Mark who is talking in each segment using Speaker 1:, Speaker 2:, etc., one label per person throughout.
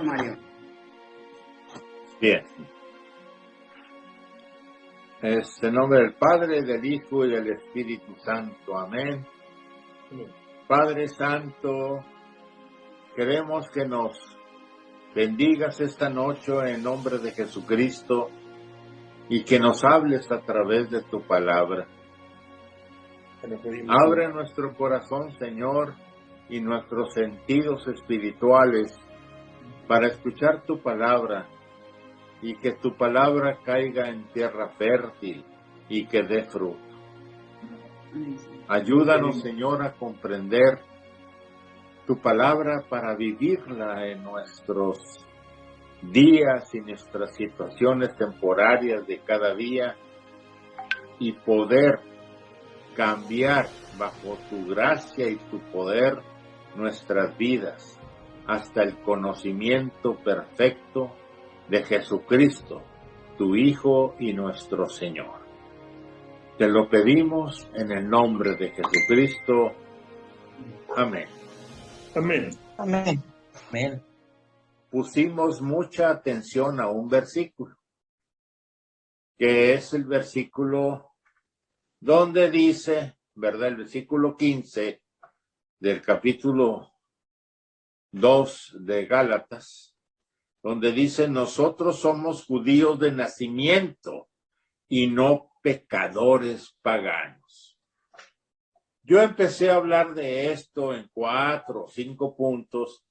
Speaker 1: Mario.
Speaker 2: Bien. En nombre del Padre, del Hijo y del Espíritu Santo. Amén. Padre Santo, queremos que nos bendigas esta noche en nombre de Jesucristo y que nos hables a través de tu palabra. Abre nuestro corazón, Señor, y nuestros sentidos espirituales para escuchar tu palabra y que tu palabra caiga en tierra fértil y que dé fruto. Ayúdanos, Señor, a comprender tu palabra para vivirla en nuestros días y nuestras situaciones temporarias de cada día y poder cambiar bajo tu gracia y tu poder nuestras vidas hasta el conocimiento perfecto de Jesucristo, tu Hijo y nuestro Señor. Te lo pedimos en el nombre de Jesucristo. Amén.
Speaker 3: Amén.
Speaker 4: Amén. Amén.
Speaker 2: Pusimos mucha atención a un versículo, que es el versículo donde dice, ¿verdad? El versículo 15 del capítulo 2 de Gálatas, donde dice, nosotros somos judíos de nacimiento y no pecadores paganos. Yo empecé a hablar de esto en 4 o 5 puntos,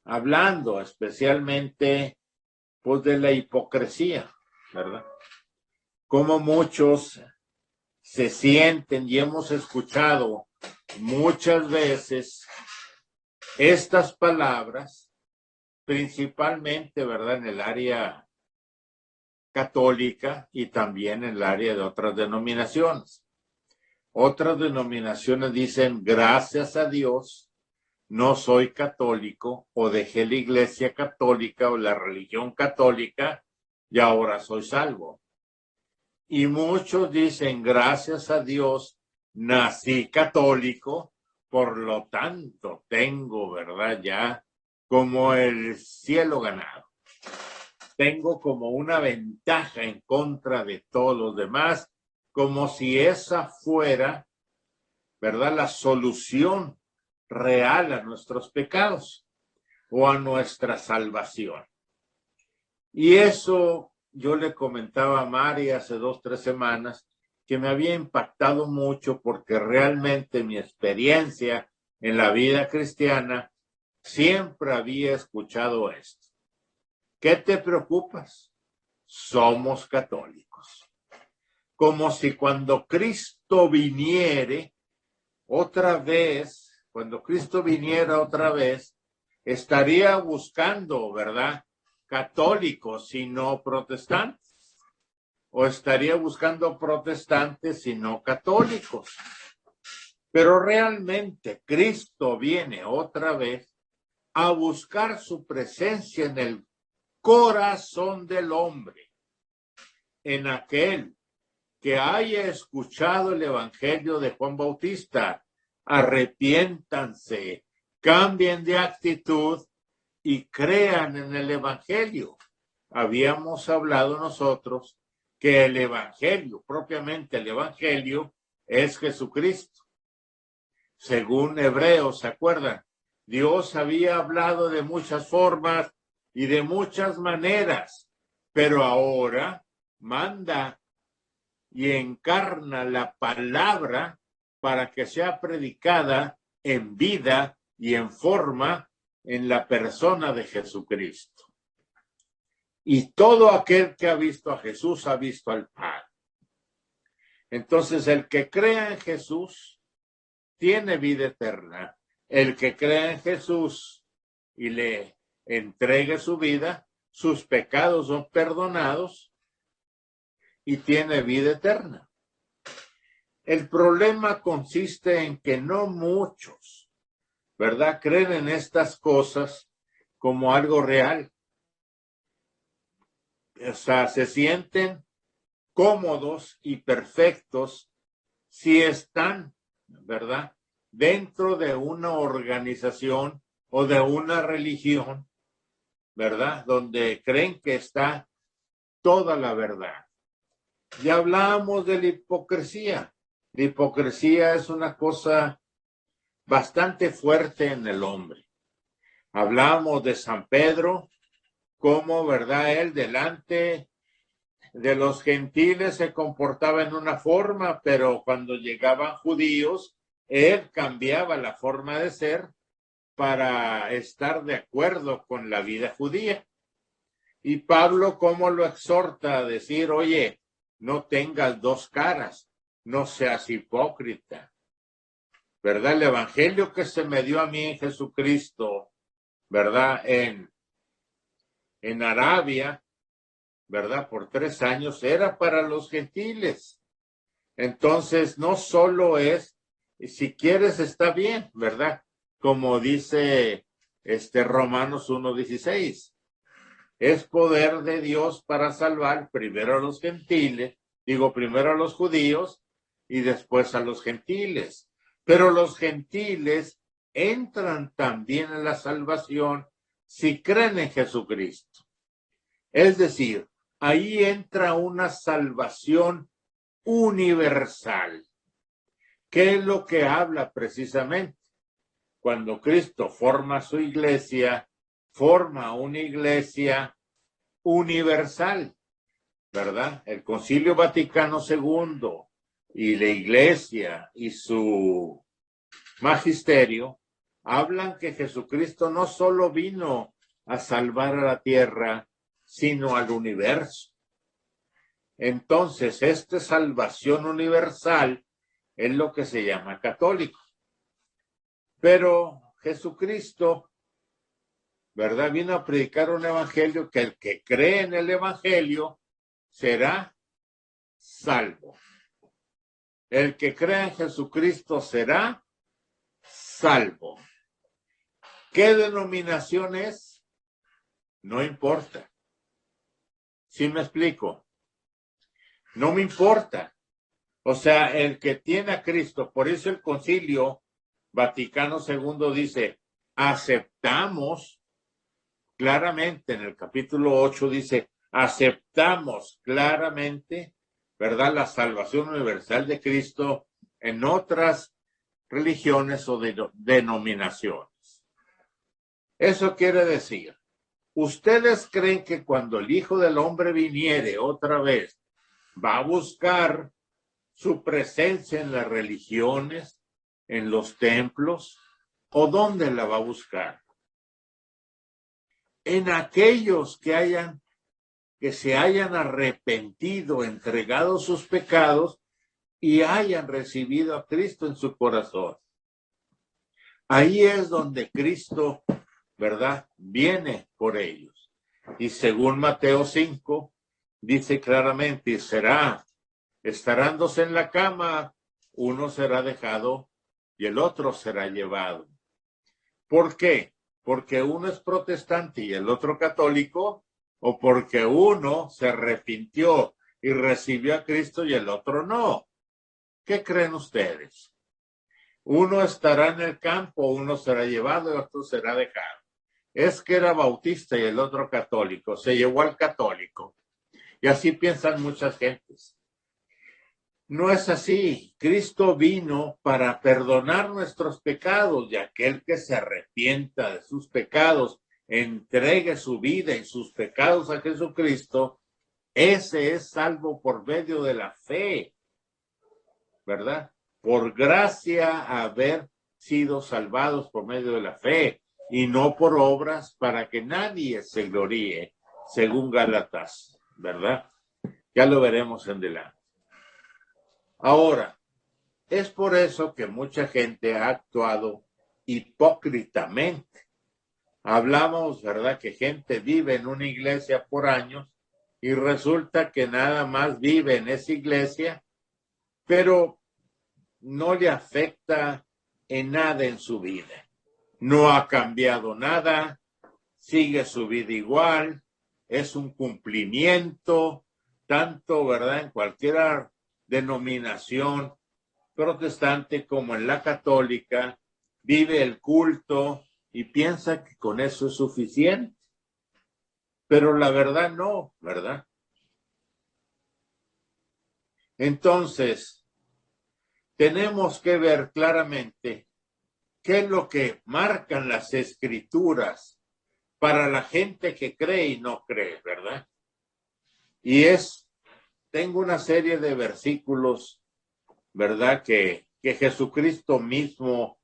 Speaker 2: hablando especialmente pues de la hipocresía, ¿verdad? Como muchos se sienten y hemos escuchado muchas veces estas palabras, principalmente, ¿verdad?, en el área católica y también en el área de otras denominaciones. Otras denominaciones dicen, gracias a Dios, no soy católico o dejé la iglesia católica o la religión católica y ahora soy salvo. Y muchos dicen, gracias a Dios, nací católico, por lo tanto tengo, ¿verdad?, ya como el cielo ganado. Tengo como una ventaja en contra de todos los demás, como si esa fuera, ¿verdad?, la solución real a nuestros pecados o a nuestra salvación. Y eso yo le comentaba a Mari hace 2 o 3 semanas que me había impactado mucho porque realmente mi experiencia en la vida cristiana siempre había escuchado esto. ¿Qué te preocupas? Somos católicos. Como si cuando Cristo viniere otra vez, estaría buscando, ¿verdad?, católicos y no protestantes. O estaría buscando protestantes y no católicos. Pero realmente Cristo viene otra vez a buscar su presencia en el corazón del hombre, en aquel que haya escuchado el evangelio de Juan Bautista, arrepiéntanse, cambien de actitud y crean en el evangelio. Habíamos hablado nosotros que el evangelio, propiamente el evangelio, es Jesucristo. Según Hebreos, ¿se acuerdan? Dios había hablado de muchas formas y de muchas maneras, pero ahora manda y encarna la palabra para que sea predicada en vida y en forma en la persona de Jesucristo. Y todo aquel que ha visto a Jesús ha visto al Padre. Entonces, el que crea en Jesús tiene vida eterna. El que crea en Jesús y le entregue su vida, sus pecados son perdonados y tiene vida eterna. El problema consiste en que no muchos, ¿verdad?, creen en estas cosas como algo real. O sea, se sienten cómodos y perfectos si están, ¿verdad?, dentro de una organización o de una religión ¿verdad? Donde creen que está toda la verdad. Ya hablamos de la hipocresía. La hipocresía es una cosa bastante fuerte en el hombre. Hablamos de San Pedro, cómo, ¿verdad? Él delante de los gentiles se comportaba en una forma, pero cuando llegaban judíos, él cambiaba la forma de ser para estar de acuerdo con la vida judía. Y Pablo, ¿cómo lo exhorta a decir, oye, no tengas dos caras, no seas hipócrita? ¿Verdad? El evangelio que se me dio a mí en Jesucristo, ¿verdad? En Arabia, ¿verdad? Por 3 años era para los gentiles. Entonces, no solo es, si quieres está bien, ¿verdad? Como dice Romanos 1:16. Es poder de Dios para salvar primero a los gentiles, primero a los judíos y después a los gentiles. Pero los gentiles entran también en la salvación si creen en Jesucristo. Es decir, ahí entra una salvación universal. ¿Qué es lo que habla precisamente? Cuando Cristo forma su iglesia, forma una iglesia universal, ¿verdad? El Concilio Vaticano II y la iglesia y su magisterio hablan que Jesucristo no solo vino a salvar a la tierra, sino al universo. Entonces, esta salvación universal es lo que se llama católico. Pero Jesucristo, ¿verdad? Vino a predicar un evangelio que el que cree en el evangelio será salvo. El que cree en Jesucristo será salvo. ¿Qué denominación es? No importa. ¿Sí me explico? No me importa. O sea, el que tiene a Cristo, por eso el Concilio Vaticano II dice, aceptamos claramente, en el capítulo 8 dice, aceptamos claramente, ¿verdad?, la salvación universal de Cristo en otras religiones o denominaciones. Eso quiere decir, ¿ustedes creen que cuando el Hijo del Hombre viniere otra vez, va a buscar su presencia en las religiones, en los templos, o dónde la va a buscar? En aquellos que se hayan arrepentido, entregado sus pecados y hayan recibido a Cristo en su corazón. Ahí es donde Cristo, ¿verdad?, viene por ellos. Y según Mateo 5, dice claramente, estarán dos en la cama, uno será dejado y el otro será llevado. ¿Por qué? ¿Porque uno es protestante y el otro católico? ¿O porque uno se arrepintió y recibió a Cristo y el otro no? ¿Qué creen ustedes? Uno estará en el campo, uno será llevado y otro será dejado. Es que era bautista y el otro católico, se llevó al católico. Y así piensan muchas gentes. No es así. Cristo vino para perdonar nuestros pecados y aquel que se arrepienta de sus pecados, entregue su vida y sus pecados a Jesucristo, ese es salvo por medio de la fe, ¿verdad? Por gracia haber sido salvados por medio de la fe y no por obras para que nadie se gloríe, según Gálatas, ¿verdad? Ya lo veremos en adelante. Ahora, es por eso que mucha gente ha actuado hipócritamente. Hablamos, ¿verdad?, que gente vive en una iglesia por años y resulta que nada más vive en esa iglesia, pero no le afecta en nada en su vida. No ha cambiado nada, sigue su vida igual, es un cumplimiento, tanto, ¿verdad?, en cualquier denominación protestante como en la católica, vive el culto y piensa que con eso es suficiente. pero la verdad no, ¿verdad? Entonces, tenemos que ver claramente qué es lo que marcan las escrituras para la gente que cree y no cree, ¿verdad? Y tengo una serie de versículos, ¿verdad? Que Jesucristo mismo,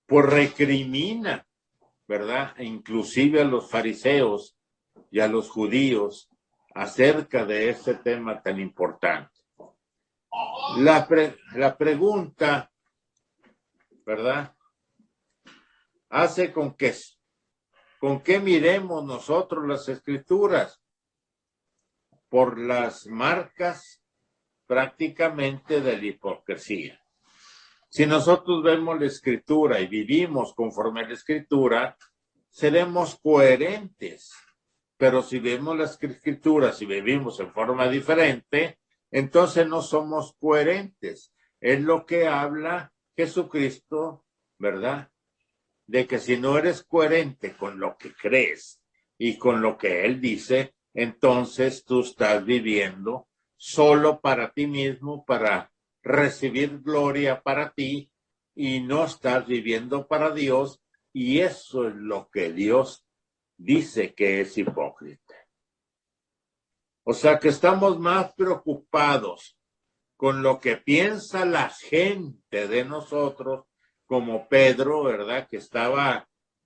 Speaker 2: pues recrimina, ¿verdad? Inclusive a los fariseos y a los judíos acerca de este tema tan importante. La pregunta, ¿verdad? Hace con que miremos nosotros las escrituras por las marcas prácticamente de la hipocresía. Si nosotros vemos la escritura y vivimos conforme a la escritura, seremos coherentes. Pero si vemos las escrituras y vivimos en forma diferente, entonces no somos coherentes. Es lo que habla Jesucristo, ¿verdad? De que si no eres coherente con lo que crees y con lo que Él dice, entonces tú estás viviendo solo para ti mismo, para recibir gloria para ti, y no estás viviendo para Dios, y eso es lo que Dios dice que es hipócrita. O sea que estamos más preocupados con lo que piensa la gente de nosotros, como Pedro, ¿verdad? Que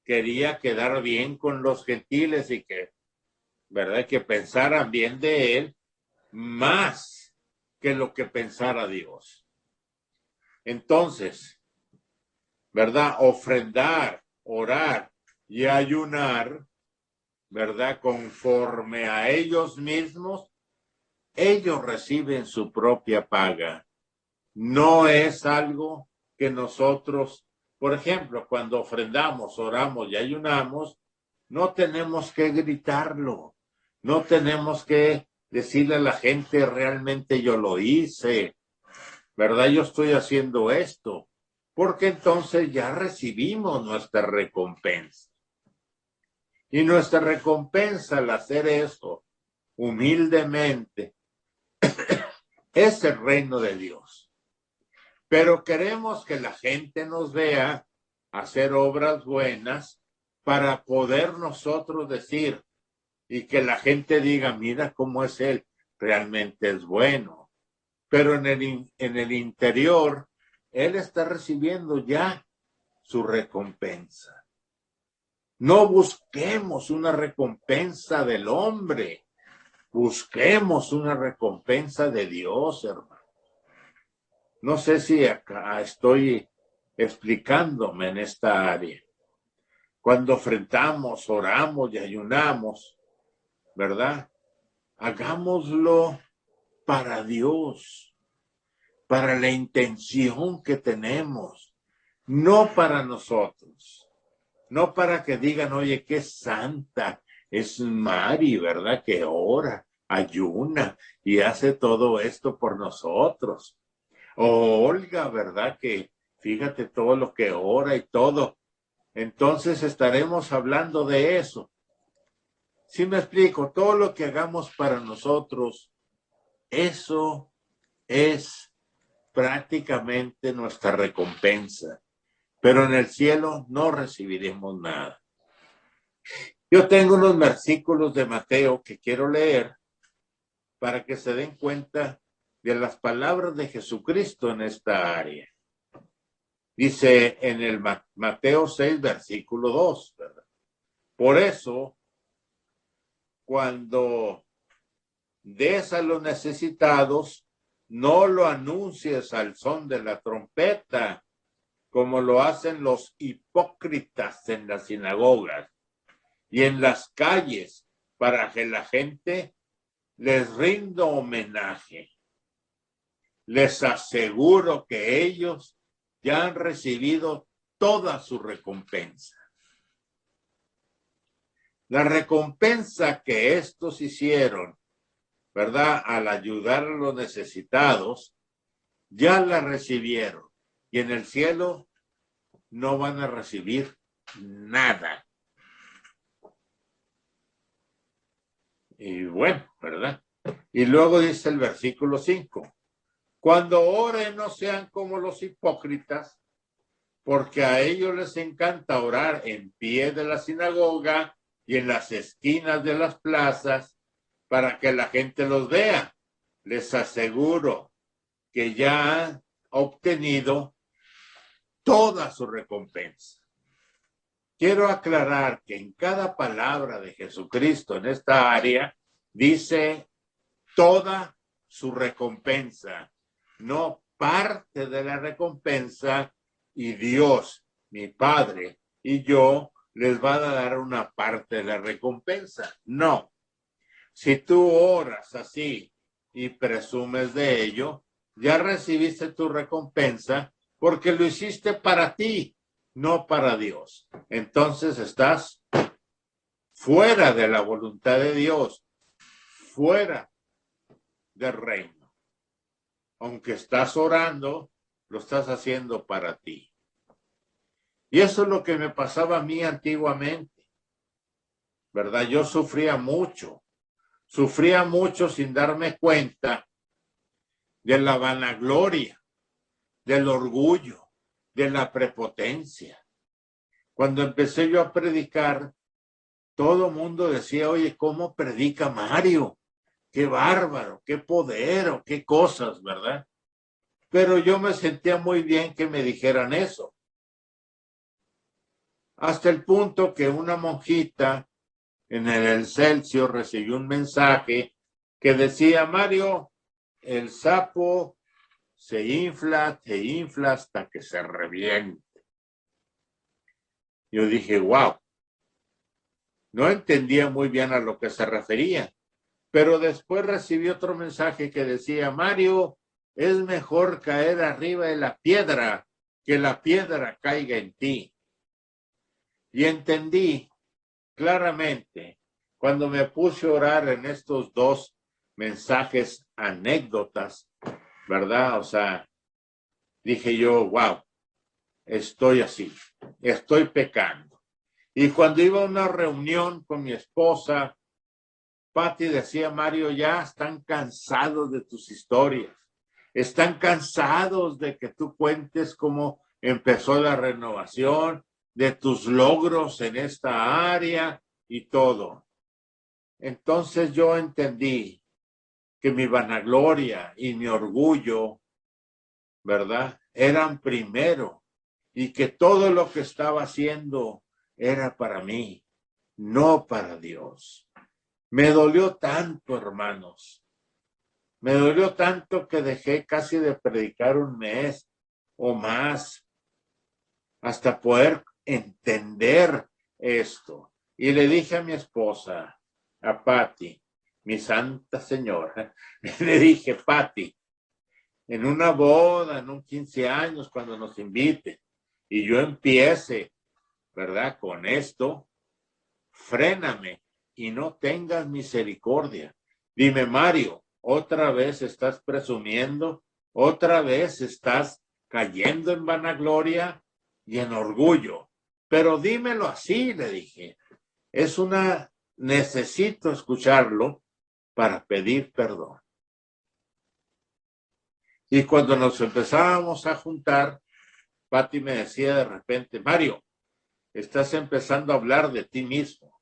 Speaker 2: quería quedar bien con los gentiles y que, ¿verdad? Que pensaran bien de él, más que lo que pensara Dios. Entonces, ¿verdad? Ofrendar, orar y ayunar, ¿verdad? Conforme a ellos mismos, ellos reciben su propia paga. No es algo que nosotros, por ejemplo, cuando ofrendamos, oramos y ayunamos, no tenemos que gritarlo, no tenemos que decirle a la gente realmente yo lo hice, ¿verdad? Yo estoy haciendo esto, porque entonces ya recibimos nuestra recompensa. Y nuestra recompensa al hacer eso humildemente es el reino de Dios. Pero queremos que la gente nos vea hacer obras buenas para poder nosotros decir y que la gente diga, mira cómo es él, realmente es bueno. Pero en el interior, él está recibiendo ya su recompensa. No busquemos una recompensa del hombre, busquemos una recompensa de Dios, hermano. No sé si acá estoy explicándome en esta área. Cuando ofrendamos, oramos y ayunamos, ¿verdad? Hagámoslo para Dios, para la intención que tenemos, no para nosotros, no para que digan, oye, qué santa es Mari, ¿verdad? Que ora, ayuna y hace todo esto por nosotros. O Olga, ¿verdad? Que fíjate todo lo que ora y todo. Entonces estaremos hablando de eso. ¿Sí me explico? Todo lo que hagamos para nosotros, eso es prácticamente nuestra recompensa. Pero en el cielo no recibiremos nada. Yo tengo unos versículos de Mateo que quiero leer para que se den cuenta de las palabras de Jesucristo en esta área. Dice en el Mateo 6, versículo 2, ¿verdad? Por eso, cuando des a los necesitados, no lo anuncies al son de la trompeta, como lo hacen los hipócritas en las sinagogas y en las calles, para que la gente les rinda homenaje. Les aseguro que ellos ya han recibido toda su recompensa. La recompensa que estos hicieron, ¿verdad? Al ayudar a los necesitados, ya la recibieron. Y en el cielo no van a recibir nada. Y bueno, ¿verdad? Y luego dice el versículo 5. Cuando oren no sean como los hipócritas, porque a ellos les encanta orar en pie de la sinagoga y en las esquinas de las plazas para que la gente los vea. Les aseguro que ya han obtenido toda su recompensa. Quiero aclarar que en cada palabra de Jesucristo en esta área dice toda su recompensa, no parte de la recompensa, y Dios, mi Padre, y yo les van a dar una parte de la recompensa. No. Si tú oras así y presumes de ello, ya recibiste tu recompensa porque lo hiciste para ti, no para Dios. Entonces estás fuera de la voluntad de Dios, fuera del reino. Aunque estás orando, lo estás haciendo para ti. Y eso es lo que me pasaba a mí antiguamente, ¿verdad? Yo sufría mucho sin darme cuenta de la vanagloria, del orgullo, de la prepotencia. Cuando empecé yo a predicar, todo mundo decía, oye, ¿cómo predica Mario? Qué bárbaro, qué poder, qué cosas, ¿verdad? Pero yo me sentía muy bien que me dijeran eso. Hasta el punto que una monjita en el Excelsior recibió un mensaje que decía, Mario, el sapo se infla hasta que se reviente. Yo dije, wow. No entendía muy bien a lo que se refería, pero después recibí otro mensaje que decía, Mario, es mejor caer arriba de la piedra que la piedra caiga en ti. Y entendí claramente cuando me puse a orar en estos dos mensajes anécdotas, ¿verdad? O sea, dije yo, wow, estoy así, estoy pecando. Y cuando iba a una reunión con mi esposa, Pati decía, Mario, ya están cansados de tus historias, están cansados de que tú cuentes cómo empezó la renovación, de tus logros en esta área y todo. Entonces yo entendí que mi vanagloria y mi orgullo, ¿verdad?, eran primero, y que todo lo que estaba haciendo era para mí, no para Dios. Me dolió tanto, hermanos. Me dolió tanto que dejé casi de predicar un mes o más hasta poder entender esto. Y le dije a mi esposa, a Pati, mi santa señora, le dije, Pati, en una boda, en un 15 años, cuando nos invite, y yo empiece, ¿verdad?, con esto, fréname y no tengas misericordia. Dime, Mario, otra vez estás presumiendo, otra vez estás cayendo en vanagloria y en orgullo. Pero dímelo así, le dije. Necesito escucharlo para pedir perdón. Y cuando nos empezábamos a juntar, Pati me decía de repente, Mario, estás empezando a hablar de ti mismo.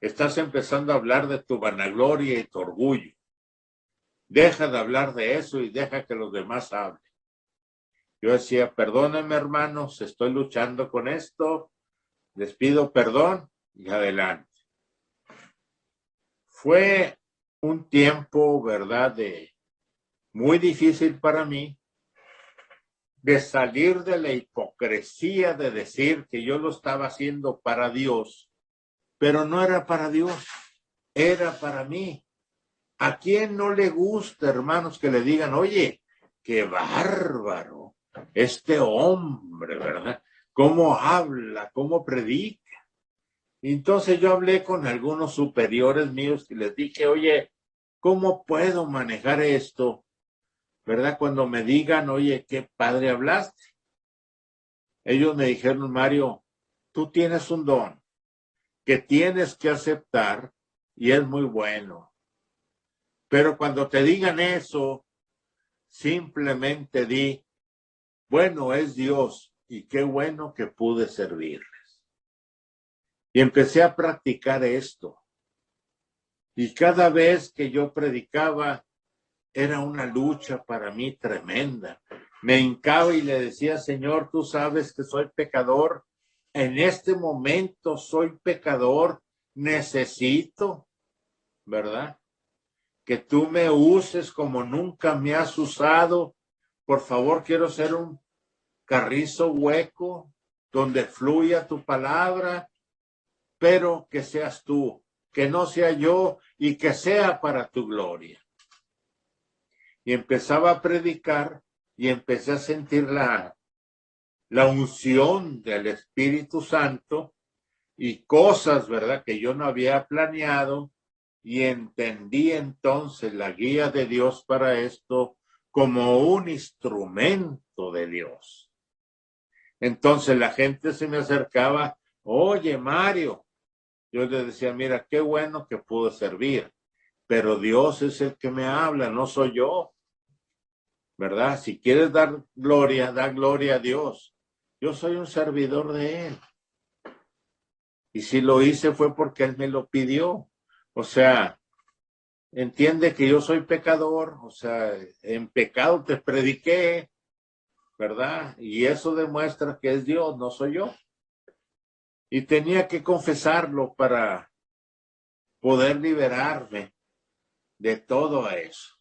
Speaker 2: Estás empezando a hablar de tu vanagloria y tu orgullo. Deja de hablar de eso y deja que los demás hablen. Yo decía, perdónenme, hermanos, estoy luchando con esto, les pido perdón y adelante. Fue un tiempo, ¿verdad?, muy difícil para mí, de salir de la hipocresía de decir que yo lo estaba haciendo para Dios, pero no era para Dios, era para mí. ¿A quién no le gusta, hermanos, que le digan, oye, qué bárbaro este hombre, ¿verdad? ¿Cómo habla? ¿Cómo predica? Entonces yo hablé con algunos superiores míos y les dije, oye, ¿cómo puedo manejar esto? ¿Verdad? Cuando me digan, oye, qué padre hablaste. Ellos me dijeron, Mario, tú tienes un don que tienes que aceptar y es muy bueno. Pero cuando te digan eso, simplemente di, bueno es Dios y qué bueno que pude servirles. Y empecé a practicar esto. Y cada vez que yo predicaba, era una lucha para mí tremenda. Me hincaba y le decía, Señor, tú sabes que soy pecador. En este momento soy pecador. Necesito, ¿verdad? Que tú me uses como nunca me has usado. Por favor, quiero ser un carrizo hueco donde fluya tu palabra, pero que seas tú, que no sea yo y que sea para tu gloria. Y empezaba a predicar y empecé a sentir la unción del Espíritu Santo y cosas, ¿verdad?, que yo no había planeado, y entendí entonces la guía de Dios para esto como un instrumento de Dios. Entonces la gente se me acercaba, oye, Mario, yo le decía, mira, qué bueno que pude servir, pero Dios es el que me habla, no soy yo, ¿verdad? Si quieres dar gloria, da gloria a Dios. Yo soy un servidor de Él. Y si lo hice fue porque Él me lo pidió. O sea, entiende que yo soy pecador, o sea, en pecado te prediqué, ¿verdad? Y eso demuestra que es Dios, no soy yo. Y tenía que confesarlo para poder liberarme de todo eso.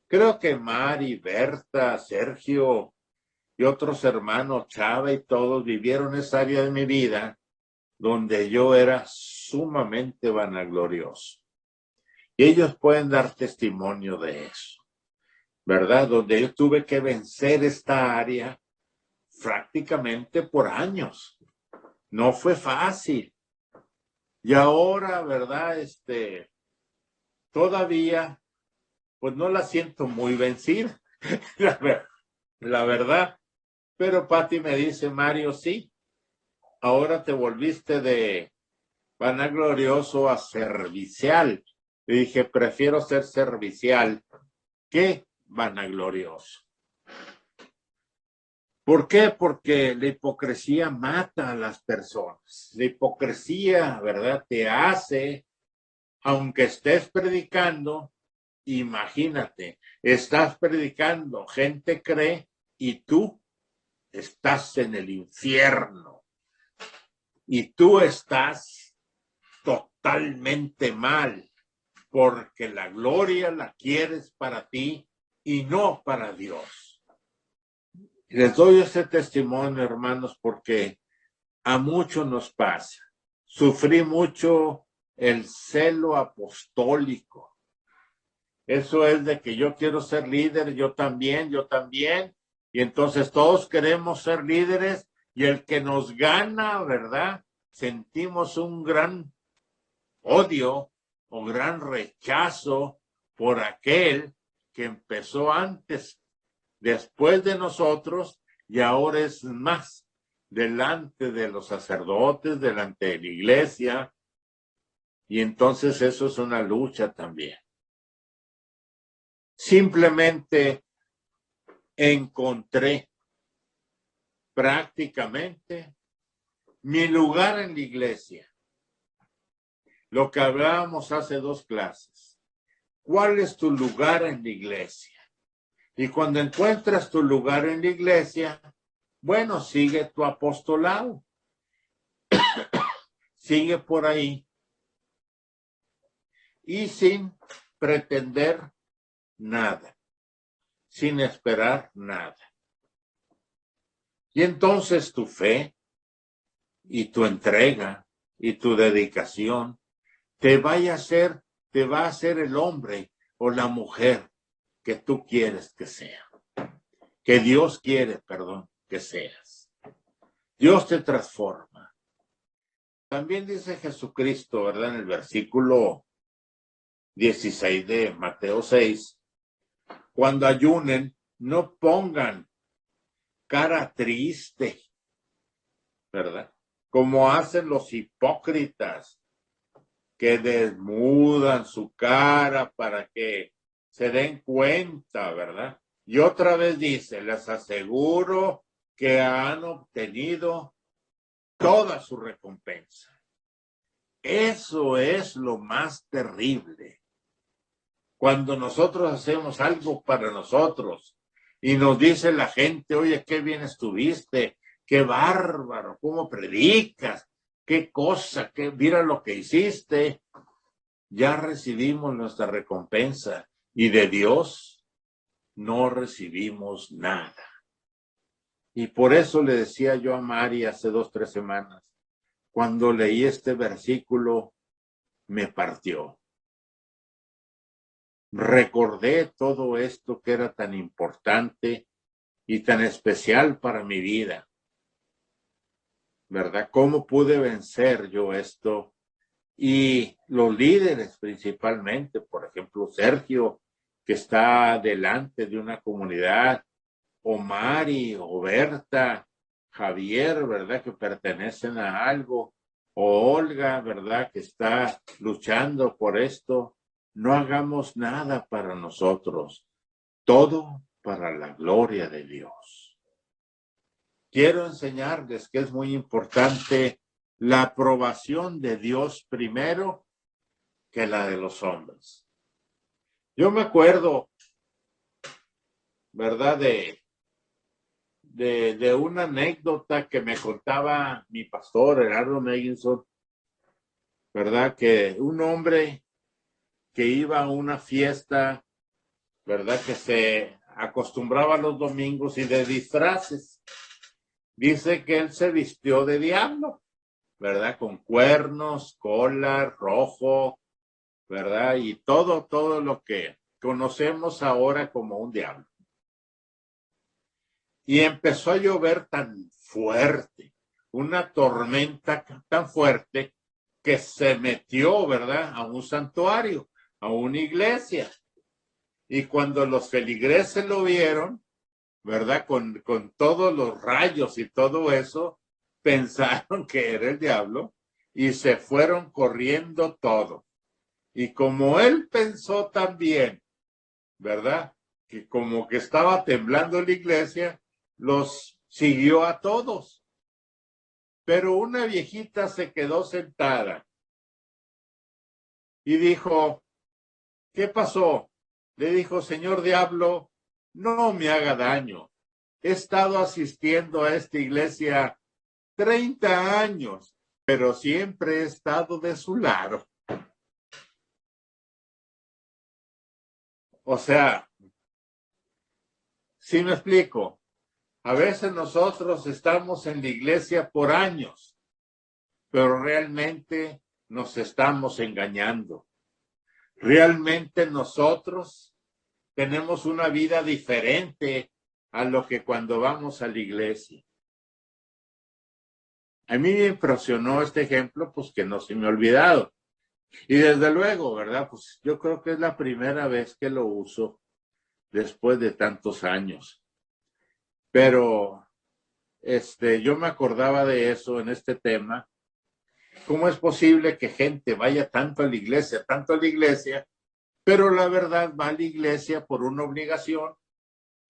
Speaker 2: Creo que Mari, Berta, Sergio y otros hermanos, Chava y todos vivieron esa área de mi vida donde yo era sumamente vanaglorioso. Y ellos pueden dar testimonio de eso, ¿verdad? Donde yo tuve que vencer esta área prácticamente por años. No fue fácil. Y ahora, ¿verdad? Todavía, pues no la siento muy vencida, la verdad. Pero Pati me dice, Mario, sí, ahora te volviste de vanaglorioso a servicial. Le dije, prefiero ser servicial que vanaglorioso. ¿Por qué? Porque la hipocresía mata a las personas. La hipocresía, ¿verdad?, te hace, aunque estés predicando, imagínate, estás predicando, gente cree y tú estás en el infierno. Y tú estás totalmente mal, porque la gloria la quieres para ti y no para Dios. Les doy este testimonio, hermanos, porque a muchos nos pasa. Sufrí mucho el celo apostólico. Eso es de que yo quiero ser líder, yo también. Y entonces todos queremos ser líderes y el que nos gana, ¿verdad? Sentimos un gran odio o gran rechazo por aquel que empezó antes, después de nosotros, y ahora es más, delante de los sacerdotes, delante de la iglesia, y entonces eso es una lucha también. Simplemente encontré prácticamente mi lugar en la iglesia. Lo que hablábamos hace 2 clases. ¿Cuál es tu lugar en la iglesia? Y cuando encuentras tu lugar en la iglesia, bueno, sigue tu apostolado. Sigue por ahí. Y sin pretender nada. Sin esperar nada. Y entonces tu fe y tu entrega y tu dedicación te va a hacer el hombre o la mujer que tú quieres que sea. Que Dios quiere, que seas. Dios te transforma. También dice Jesucristo, ¿verdad? En el versículo 16 de Mateo 6, cuando ayunen, no pongan cara triste, ¿verdad? Como hacen los hipócritas, que desnudan su cara para que se den cuenta, ¿verdad? Y otra vez dice, les aseguro que han obtenido toda su recompensa. Eso es lo más terrible. Cuando nosotros hacemos algo para nosotros y nos dice la gente, oye, qué bien estuviste, qué bárbaro, cómo predicas, qué cosa, mira lo que hiciste, ya recibimos nuestra recompensa y de Dios no recibimos nada. Y por eso le decía yo a Mari hace 2, 3 semanas, cuando leí este versículo, me partió. Recordé todo esto que era tan importante y tan especial para mi vida, ¿verdad? ¿Cómo pude vencer yo esto? Y los líderes principalmente, por ejemplo, Sergio, que está delante de una comunidad, o Mari, o Berta, Javier, ¿verdad? Que pertenecen a algo, o Olga, ¿verdad? Que está luchando por esto. No hagamos nada para nosotros, todo para la gloria de Dios. Quiero enseñarles que es muy importante la aprobación de Dios primero que la de los hombres. Yo me acuerdo, ¿verdad? De una anécdota que me contaba mi pastor, Gerardo Megginson, ¿verdad? Que un hombre que iba a una fiesta, ¿verdad? Que se acostumbraba los domingos y de disfraces. Dice que él se vistió de diablo, ¿verdad? Con cuernos, cola, rojo, ¿verdad? Y todo lo que conocemos ahora como un diablo. Y empezó a llover tan fuerte, una tormenta tan fuerte, que se metió, ¿verdad? A un santuario, a una iglesia. Y cuando los feligreses lo vieron, ¿verdad? Con todos los rayos y todo eso, pensaron que era el diablo y se fueron corriendo todo. Y como él pensó también, ¿verdad? Que como que estaba temblando la iglesia, los siguió a todos. Pero una viejita se quedó sentada y dijo, ¿qué pasó? Le dijo, señor diablo, no me haga daño. He estado asistiendo a esta iglesia 30 años, pero siempre he estado de su lado. O sea, ¿sí me explico? A veces nosotros estamos en la iglesia por años, pero realmente nos estamos engañando. Realmente nosotros tenemos una vida diferente a lo que cuando vamos a la iglesia. A mí me impresionó este ejemplo, pues que no se me ha olvidado. Y desde luego, ¿verdad? Pues yo creo que es la primera vez que lo uso después de tantos años. Pero yo me acordaba de eso en este tema. ¿Cómo es posible que gente vaya tanto a la iglesia, pero la verdad va a la iglesia por una obligación,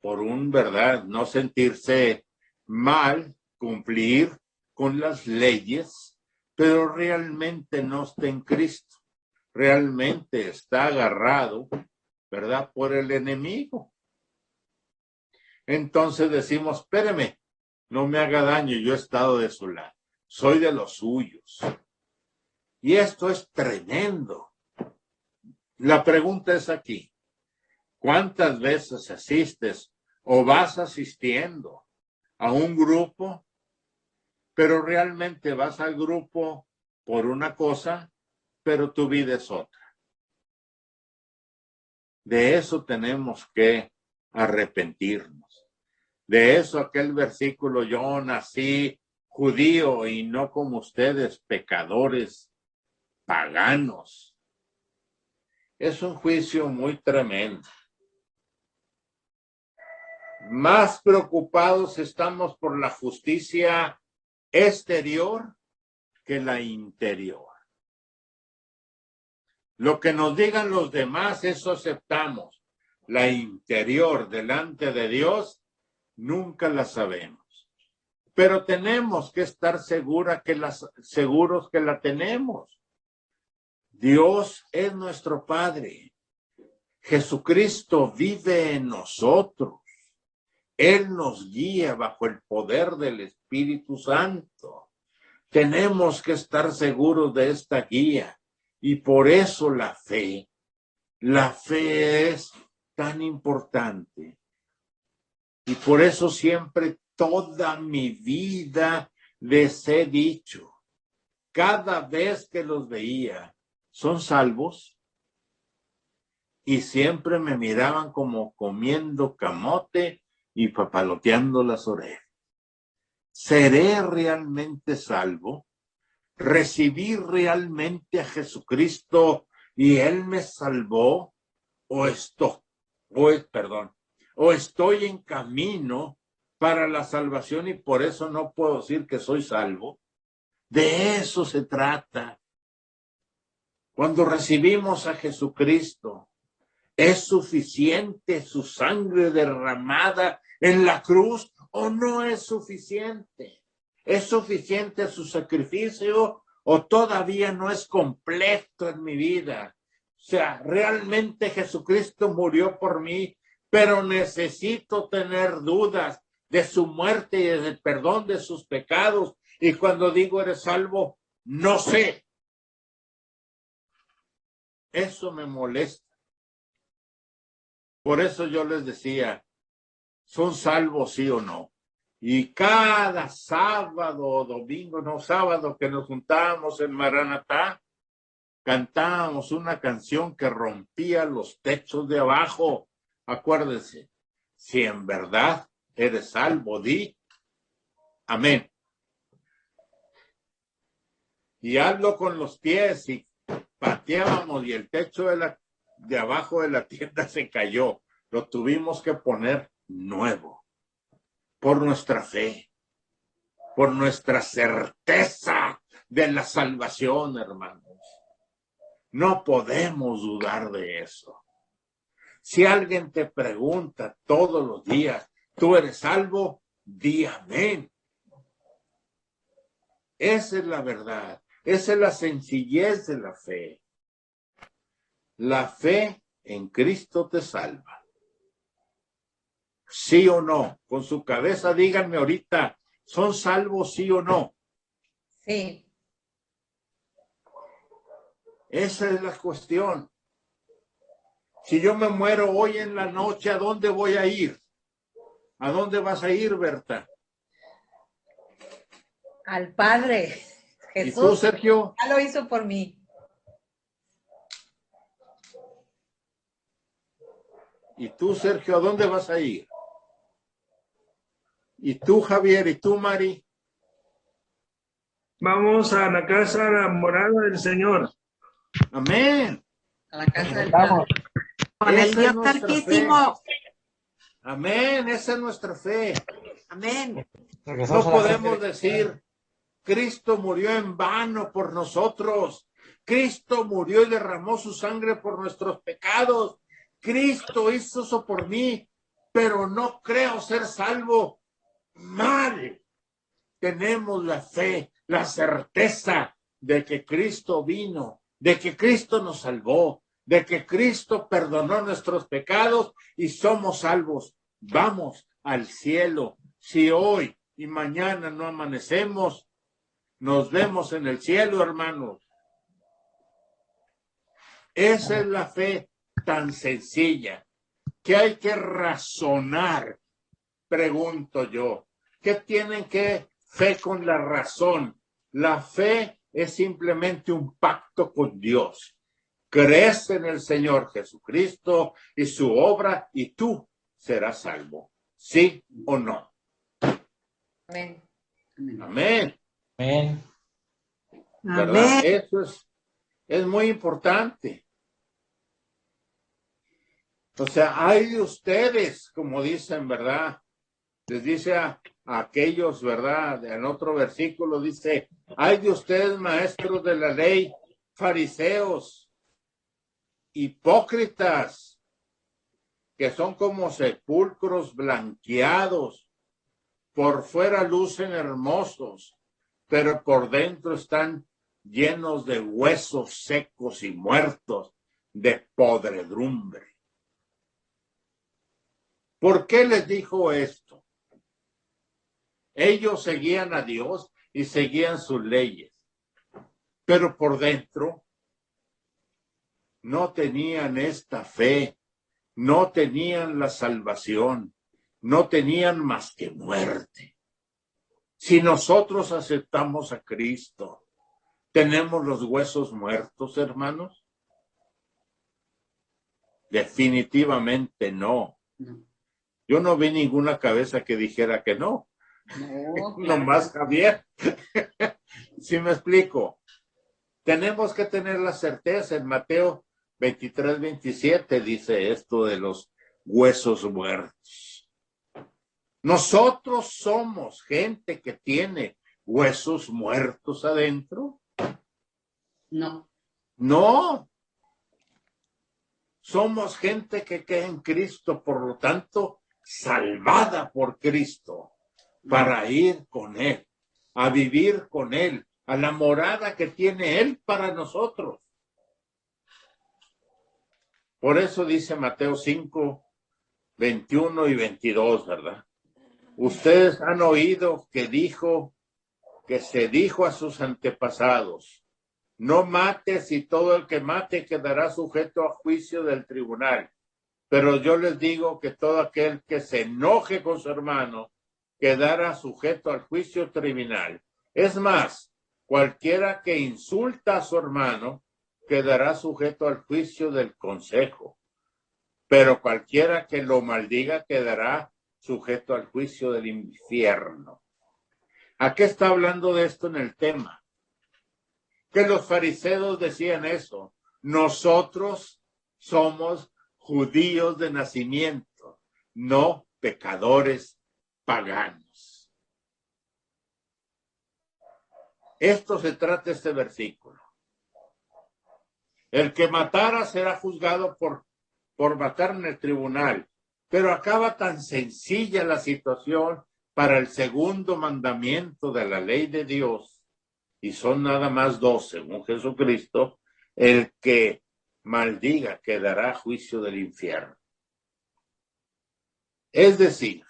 Speaker 2: por verdad, no sentirse mal, cumplir con las leyes, pero realmente no está en Cristo, realmente está agarrado, ¿verdad?, por el enemigo. Entonces decimos, espéreme, no me haga daño, yo he estado de su lado, soy de los suyos. Y esto es tremendo. La pregunta es aquí, ¿cuántas veces asistes o vas asistiendo a un grupo, pero realmente vas al grupo por una cosa, pero tu vida es otra? De eso tenemos que arrepentirnos. De eso aquel versículo, yo nací judío y no como ustedes, pecadores, paganos. Es un juicio muy tremendo. Más preocupados estamos por la justicia exterior que la interior. Lo que nos digan los demás, eso aceptamos. La interior delante de Dios, nunca la sabemos. Pero tenemos que estar seguros que la tenemos. Dios es nuestro Padre. Jesucristo vive en nosotros. Él nos guía bajo el poder del Espíritu Santo. Tenemos que estar seguros de esta guía. Y por eso la fe es tan importante. Y por eso siempre, toda mi vida, les he dicho, cada vez que los veía, ¿son salvos? Y siempre me miraban como comiendo camote y papaloteando las orejas. ¿Seré realmente salvo? ¿Recibí realmente a Jesucristo y Él me salvó? ¿O estoy en camino para la salvación y por eso no puedo decir que soy salvo? De eso se trata. Cuando recibimos a Jesucristo, ¿es suficiente su sangre derramada en la cruz o no es suficiente? ¿Es suficiente su sacrificio o todavía no es completo en mi vida? O sea, realmente Jesucristo murió por mí, pero necesito tener dudas de su muerte y del perdón de sus pecados. Y cuando digo eres salvo, no sé. Eso me molesta. Por eso yo les decía, ¿son salvos sí o no? Y cada sábado o domingo, no sábado, que nos juntábamos en Maranatá, cantábamos una canción que rompía los techos de abajo. Acuérdense, si en verdad eres salvo, di amén. Y hazlo con los pies y pateábamos y el techo de abajo de la tienda se cayó. Lo tuvimos que poner nuevo. Por nuestra fe, por nuestra certeza de la salvación, hermanos. No podemos dudar de eso. Si alguien te pregunta todos los días, ¿tú eres salvo? Di amén. Esa es la verdad. Esa es la sencillez de la fe. La fe en Cristo te salva. ¿Sí o no? Con su cabeza díganme ahorita, ¿son salvos sí o no?
Speaker 1: Sí.
Speaker 2: Esa es la cuestión. Si yo me muero hoy en la noche, ¿a dónde voy a ir? ¿A dónde vas a ir, Berta?
Speaker 1: Al Padre. Jesús.
Speaker 2: ¿Y tú, Sergio?
Speaker 1: Ya lo hizo por mí.
Speaker 2: ¿Y tú, Sergio, a dónde vas a ir? ¿Y tú, Javier? ¿Y tú, Mari?
Speaker 3: Vamos a la casa, a la morada del Señor.
Speaker 2: Amén.
Speaker 1: A la casa del Padre.
Speaker 5: Con el
Speaker 2: Esa
Speaker 5: Dios
Speaker 2: es nuestra
Speaker 5: Altísimo.
Speaker 2: fe. Amén, esa es nuestra fe.
Speaker 5: Amén.
Speaker 2: No podemos decir, Cristo murió en vano por nosotros. Cristo murió y derramó su sangre por nuestros pecados. Cristo hizo eso por mí, pero no creo ser salvo. Mal. Tenemos la fe, la certeza de que Cristo vino, de que Cristo nos salvó, de que Cristo perdonó nuestros pecados y somos salvos. Vamos al cielo. Si hoy y mañana no amanecemos, nos vemos en el cielo, hermanos. Esa es la fe tan sencilla que hay que razonar, pregunto yo. ¿Qué tienen que fe con la razón? La fe es simplemente un pacto con Dios. Crees en el Señor Jesucristo y su obra y tú serás salvo. ¿Sí o no?
Speaker 1: Amén.
Speaker 2: Amén.
Speaker 4: Amén.
Speaker 2: ¿Verdad?
Speaker 5: Amén.
Speaker 2: Eso es muy importante. O sea, hay de ustedes, como dicen, ¿verdad? Les dice a aquellos, ¿verdad? En otro versículo dice, hay de ustedes, maestros de la ley, fariseos, hipócritas, que son como sepulcros blanqueados, por fuera lucen hermosos, pero por dentro están llenos de huesos secos y muertos, de podredumbre. ¿Por qué les dijo esto? Ellos seguían a Dios y seguían sus leyes, pero por dentro no tenían esta fe, no tenían la salvación, no tenían más que muerte. Si nosotros aceptamos a Cristo, ¿tenemos los huesos muertos, hermanos? Definitivamente no.
Speaker 1: No.
Speaker 2: Yo no vi ninguna cabeza que dijera que no.
Speaker 1: No, claro.
Speaker 2: Nomás Javier. ¿Sí me explico? Tenemos que tener la certeza. En Mateo 23, 27 dice esto de los huesos muertos. ¿Nosotros somos gente que tiene huesos muertos adentro?
Speaker 1: No.
Speaker 2: No. Somos gente que queda en Cristo, por lo tanto, salvada por Cristo, para ir con Él, a vivir con Él, a la morada que tiene Él para nosotros. Por eso dice Mateo 5, 21 y 22, ¿verdad? Ustedes han oído que se dijo a sus antepasados, no mates y todo el que mate quedará sujeto a juicio del tribunal. Pero yo les digo que todo aquel que se enoje con su hermano quedará sujeto al juicio tribunal. Es más, cualquiera que insulta a su hermano quedará sujeto al juicio del consejo. Pero cualquiera que lo maldiga quedará sujeto al juicio del infierno. ¿A qué está hablando de esto en el tema? Que los fariseos decían eso. Nosotros somos judíos de nacimiento, no pecadores paganos. Esto se trata este versículo. El que matara será juzgado por matar en el tribunal, pero acaba tan sencilla la situación para el segundo mandamiento de la ley de Dios, y son nada más 2 según Jesucristo, el que maldiga quedará a juicio del infierno. Es decir,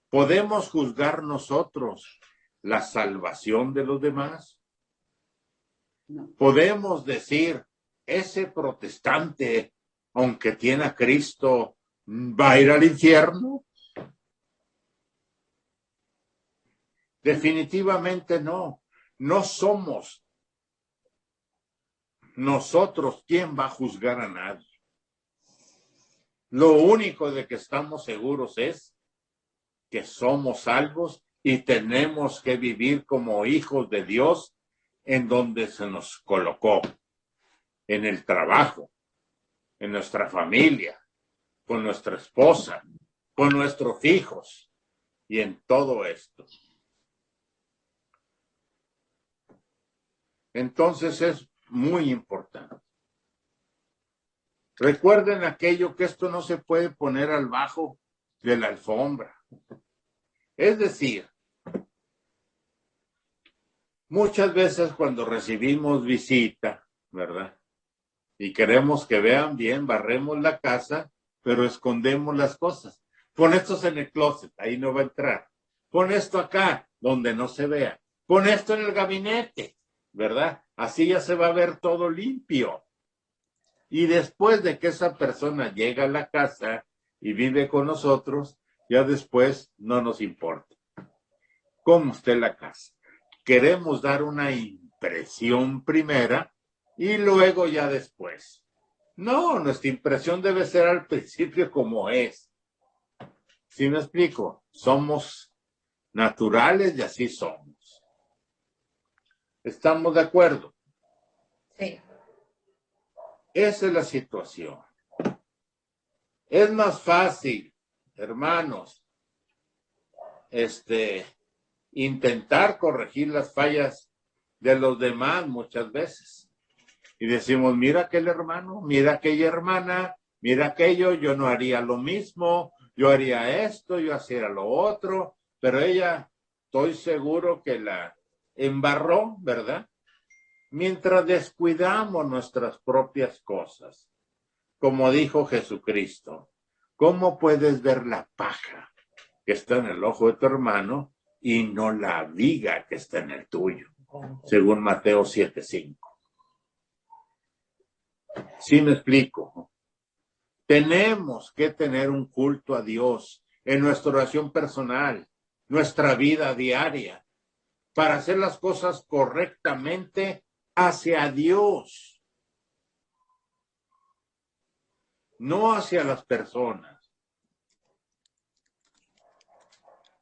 Speaker 2: ¿podemos juzgar nosotros la salvación de los demás?
Speaker 1: No.
Speaker 2: ¿Podemos decir, ese protestante, aunque tiene a Cristo, va a ir al infierno? Definitivamente no. No somos nosotros quien va a juzgar a nadie. Lo único de que estamos seguros es que somos salvos y tenemos que vivir como hijos de Dios en donde se nos colocó, en el trabajo, en nuestra familia, con nuestra esposa, con nuestros hijos y en todo esto. Entonces es muy importante. Recuerden aquello que esto no se puede poner al bajo de la alfombra. Es decir, muchas veces cuando recibimos visita, ¿verdad? Y queremos que vean bien, barremos la casa, pero escondemos las cosas. Pon estos en el closet, ahí no va a entrar. Pon esto acá, donde no se vea. Pon esto en el gabinete, ¿verdad? Así ya se va a ver todo limpio. Y después de que esa persona llega a la casa y vive con nosotros, ya después no nos importa cómo esté la casa. Queremos dar una impresión primera y luego ya después. No, nuestra impresión debe ser al principio como es. ¿Sí me explico? Somos naturales y así somos. ¿Estamos de acuerdo?
Speaker 1: Sí.
Speaker 2: Esa es la situación. Es más fácil, hermanos, intentar corregir las fallas de los demás muchas veces. y decimos, mira aquel hermano, mira aquella hermana, mira aquello, yo no haría lo mismo, yo haría esto, yo hacía lo otro, pero ella, estoy seguro que la embarró, ¿verdad? Mientras descuidamos nuestras propias cosas, como dijo Jesucristo, ¿cómo puedes ver la paja que está en el ojo de tu hermano y no la viga que está en el tuyo? Según Mateo 7:5. ¿Sí me explico? Tenemos que tener un culto a Dios en nuestra oración personal, nuestra vida diaria, para hacer las cosas correctamente hacia Dios, no hacia las personas.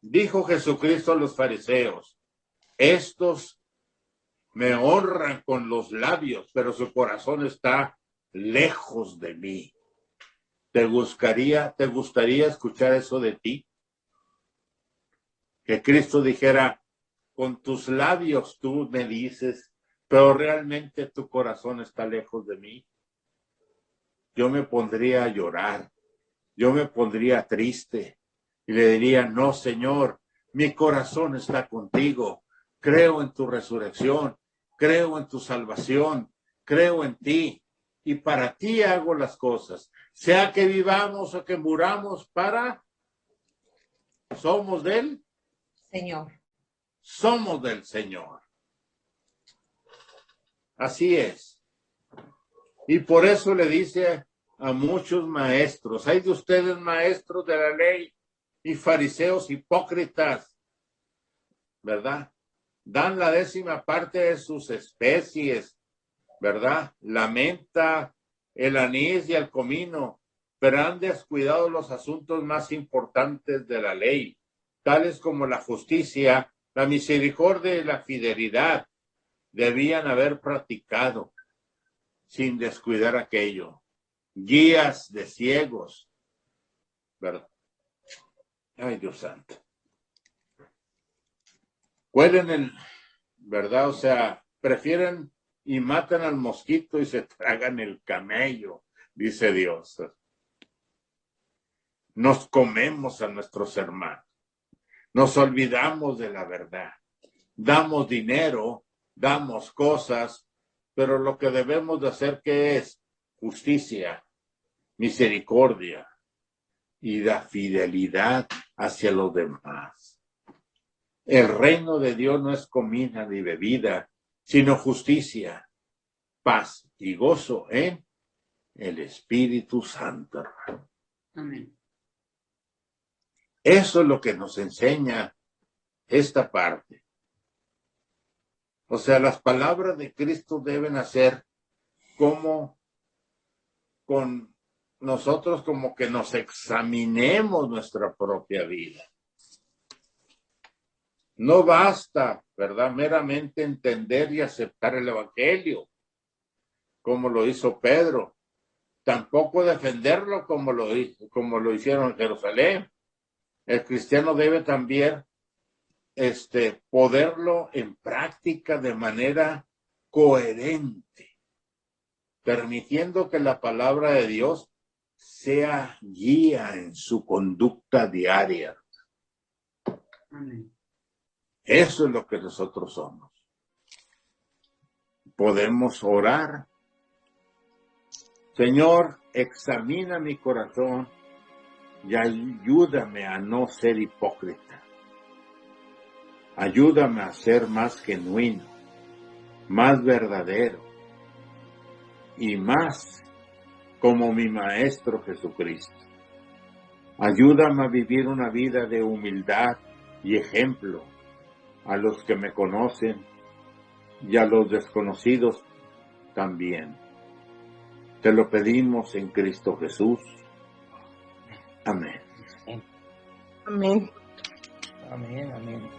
Speaker 2: Dijo Jesucristo a los fariseos, estos me honran con los labios, pero su corazón está lejos de mí. ¿Te gustaría escuchar eso de ti? Que Cristo dijera, con tus labios tú me dices, pero realmente tu corazón está lejos de mí. Yo me pondría a llorar, yo me pondría triste y le diría, no, Señor, mi corazón está contigo, creo en tu resurrección, creo en tu salvación, creo en ti y para ti hago las cosas, sea que vivamos o que muramos somos de Él.
Speaker 1: Señor.
Speaker 2: Somos del Señor. Así es. Y por eso le dice a muchos maestros, hay de ustedes maestros de la ley y fariseos hipócritas, ¿verdad? Dan la 10ª parte de sus especies, ¿verdad? La menta, el anís y el comino, pero han descuidado los asuntos más importantes de la ley, tales como la justicia, la misericordia y la fidelidad. Debían haber practicado sin descuidar aquello. Guías de ciegos, ¿verdad? Ay, Dios santo. Huelen ¿verdad? O sea, prefieren y matan al mosquito y se tragan el camello, dice Dios. Nos comemos a nuestros hermanos. Nos olvidamos de la verdad. Damos dinero, damos cosas, pero lo que debemos de hacer, ¿qué es? Justicia, misericordia y la fidelidad hacia los demás. El reino de Dios no es comida ni bebida, sino justicia, paz y gozo en el Espíritu Santo.
Speaker 1: Amén.
Speaker 2: Eso es lo que nos enseña esta parte. O sea, las palabras de Cristo deben hacer como con nosotros, como que nos examinemos nuestra propia vida. No basta, ¿verdad? Meramente entender y aceptar el Evangelio, como lo hizo Pedro. Tampoco defenderlo como lo hicieron en Jerusalén. El cristiano debe también ponerlo en práctica de manera coherente, permitiendo que la palabra de Dios sea guía en su conducta diaria.
Speaker 1: Amén.
Speaker 2: Eso es lo que nosotros somos. Podemos orar. Señor, examina mi corazón y ayúdame a no ser hipócrita. Ayúdame a ser más genuino, más verdadero y más como mi Maestro Jesucristo. Ayúdame a vivir una vida de humildad y ejemplo a los que me conocen y a los desconocidos también. Te lo pedimos en Cristo Jesús. Amén.
Speaker 5: Amén.
Speaker 4: Amén, amén.